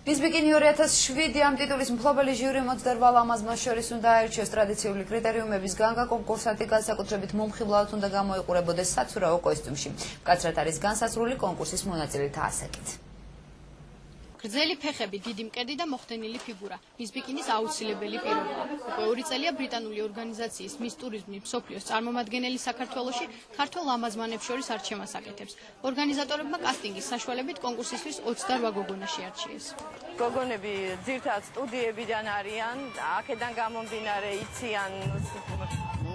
Miss Bikini 2007 ამ ტიტულის მფლობელი ჟიური 28 ლამაზმა შორის უნდა აირჩიოს ტრადიციული კრიტერიუმების განგა კონკურსანტი განსაკუთრებით მომხიბლავად უნდა გამოიყურებოდეს საცურაო კოსტიუმში. მკაცრად არის განსაზღვრული კონკურსის მონაწილეთა ასაკით. გრძელი ფეხები, დიდი მკერდი და მოხდენილი ფიგურა. Miss Bikinis აუცილებელი პირობაა. უკვე 2 წელია ბრიტანული ორგანიზაციის Miss Tourism მსოფლიოს წარმომადგენელი საქართველოში ქართველ ლამაზმანებს შორის არჩევას აკეთებს. ორგანიზატორებმა კასტინგის საშუალებით კონკურსისთვის 28 გოგონა შეარჩიეს. გოგონები ძირთად სტუდიებიდან არიან, აქედან გამომდინარე იციან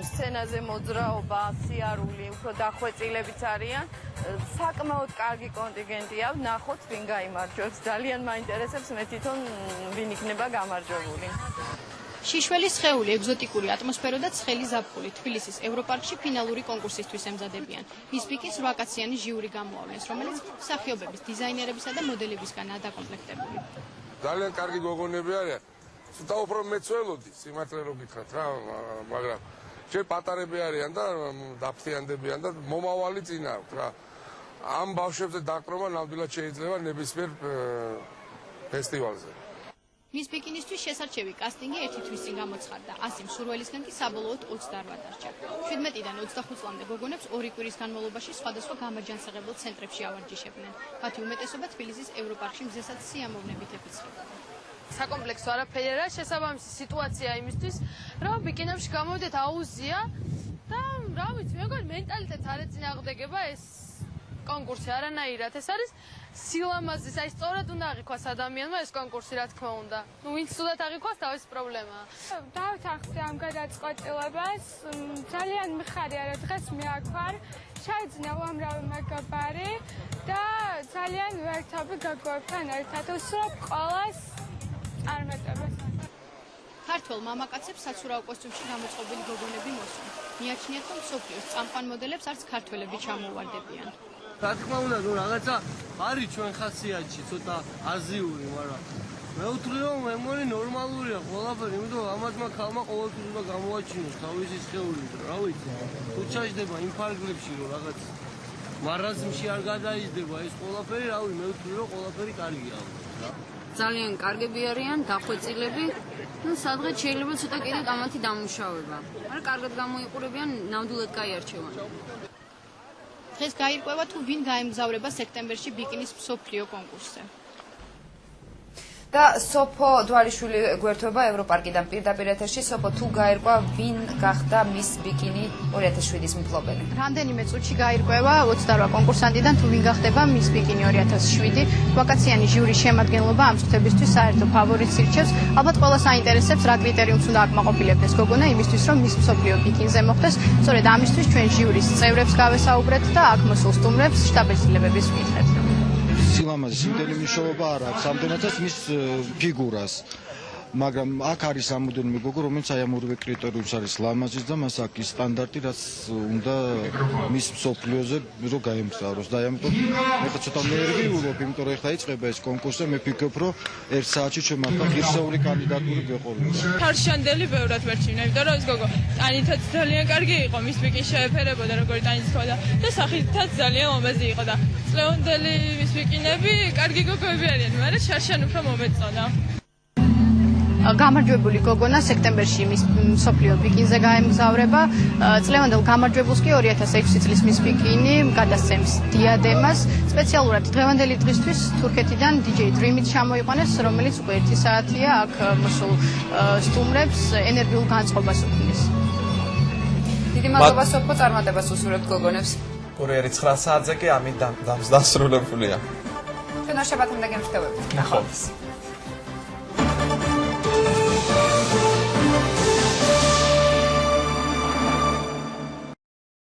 სცენაზე მოძრაობა, სიარული, უფრო დახვეწილებიც არიან. საკმაოდ კარგი კონტინგენტია, ნახოთ ვინ გაიმარჯვებს. ძალიან მაინტერესებს მე თვითონ ვინ იქნება გამარჯვებული. შიშველის სხეული, ეგზოტიკური ატმოსფერო და ცხელი ზაფხული თბილისის ევროპარკში ფინალური კონკურსისთვის ემზადებიან. Miss Bikis 8 კაციანი ჟიური გამოავლენს, რომელიც მსახიობების, დიზაინერებისა და მოდელებისგანაა დაკომპლექტებული. ძალიან კარგი გოგონები არიან. ცოტა უფრო მეცველოდი, სიმართლე რო გითხრათ რა, მაგრამ შენ პატარები არიან და დაფრთხიანდებიან და მომავალი წინა აქვს რა. ამ ბავშვებზე დაკრომა ნამდვილად შეიძლება ნებისმიერ ფესტივალზე. Miss Bikinისთვის შესარჩევი კასტინგი 1 თვის წინ გამოცხადდა. 100 მსურველისგან კი საბოლოოდ 28 დარჩა. 17-დან 25 წლამდე გოგონებს 2 კვირის განმავლობაში სხვადასხვა გამაჯანსაღებელ ცენტრებში ავარჯიშებდნენ. მათი უმეტესობა თბილისის ევროპარკში მზესაც სიამოვნებით ეფიცხებოდა. საკომპლექსო არაფერი არა, შესაბამისი სიტუაცია იმისთვის, რომ ბიკინებში გამოვიდეთ აუზია და რა ვიცი, მეგონი მენტალიტეტს არ ეწინააღმდეგება ეს კონკურსი არანაირად. ეს არის სილამაზის, აი სწორად უნდა აღიქვას ადამიანმა ეს კონკურსი, რა თქმა უნდა. ვინც თუდად აღიქვას, თავის პრობლემაა. დავთანხმდი ამ გადაწყვეტილებას, ძალიან მიხარია რა დღეს მე აქ ვარ. ჩაიძინა უამრავი მეგობარი და ძალიან ვერთობი გოგოებთან ერთად, უსურვებ ყველას წარმატებას. ქართველ მამაკაცებს საცურაო კოსტიუმში გამოწყობილი გოგონები მოსვენ. მიაჩნიათ, რომ მსოფლიოს წამყვან მოდელებს არც ქართველები ჩამოუვარდებიან. რა თქმა უნდა, რომ რაღაცა არის ჩვენ ხასიათში, ცოტა აზიური, მაგრამ მეუთხრე რომ მე მგონი ნორმალურია ყველაფერი, იმიტომ რომ ამათმა ქალმა ყოველთვის უნდა გამოაჩინოს თავისი სხეული, რა ვიცი. თუ ჩაჯდება იმ ფარგლებში, რომ რაღაც მარაზმში არ გადაიჯდება ეს ყველაფერი, რავი, მეუთხრე რომ ყველაფერი კარგია. ძალიან კარგები არიან, დახვეწილები. Ну, სადღაც შეიძლება ცოტა კიდევ ამათი დამუშავება. მაგრამ კარგად გამოიყურებიან, ნამდვილად გაიარჩევან. დღეს გაირკვევა თუ ვინ გაემგზავრება სექტემბერში ბიკინის მსოფლიო კონკურსზე. და სოფო დვალიშვილი გვერდება ევროპარკიდან პირდაპირ ეთერში. სოფო, თუ გაირკვა ვინ გახდა Miss Bikini 2007-ის მფლობელი? რამდენიმე წუთში გაირკვევა 28 კონკურსანტიდან თუ ვინ გახდება Miss Bikini 2007. ვაკაციანი ჟიურის შემადგენლობა ამ წუთებისთვის საერთო ფავორიტს ირჩევს. ალბათ ყველას აინტერესებს რა კრიტერიუმს უნდა აკმაყოფილებდეს გოგონა იმისთვის, რომ Miss მსოფლიო ბიკინზე მოხვდეს. სწორედ ამისთვის ჩვენ ჟიურის წევრებს გავესაუბრეთ და აქ მოსულ სტუმრებს შტაბ-ეცნიერების ვიტყევთ. სილამაზის იმდენი მნიშვნელობა არ აქვს, ამდენადაც მის ფიგურას. მაგრამ აქ არის რამოდენიმე გოგო, რომელიც აი ამ ორივე კრიტერიუმს არის ლამაზის და მას აქვს ის სტანდარტი, რაც უნდა მის მსოფლიოზე რო გაემგზავროს. და ამიტომ მე ცოტა ნერვიულობ, იმიტომ რომ ეხლა იწყება ეს კონკურსი და მე ფიქრობ, რომ 1 საათში ჩვენ მართლა ღირსეული კანდიდატური გვეყოლება. ხარშანდელი ბევრად ვერჩივნა, იმიტომ რომ ეს გოგო ტანითაც ძალიან კარგი იყო, Miss Bikini შეეფერებოდა როგორი ტანიც თქოდა და სახითაც ძალიან ლამაზი იყო და წლევანდელი Miss Bikini-ები კარგი გოგოები არიან, მაგრამ შარშან უფრო მომეწონა. გამარჯვებული გოგონა სექტემბერში Miss მსოფლიო ბიკინზე გაემგზავრება. წლევანდელ გამარჯვებულს კი 2006 წლის Miss Bikini გადასცემს დიადემას. სპეციალურად დღევანდელი დღისთვის თურქეთიდან DJ Dream-ით ჩამოიყვანეს, რომელიც უკვე 1 საათია აქ მოსულ სტუმრებს ენერგიულ განწყობას უქმნის. დიდი მადლობა სოფო, წარმატებას უსურვებთ გოგონებს. კურიერი 9 საათზე კი ამით დასრულებულია. ჩვენ შაბათამდე გემშვიდობებით. ნახოთ.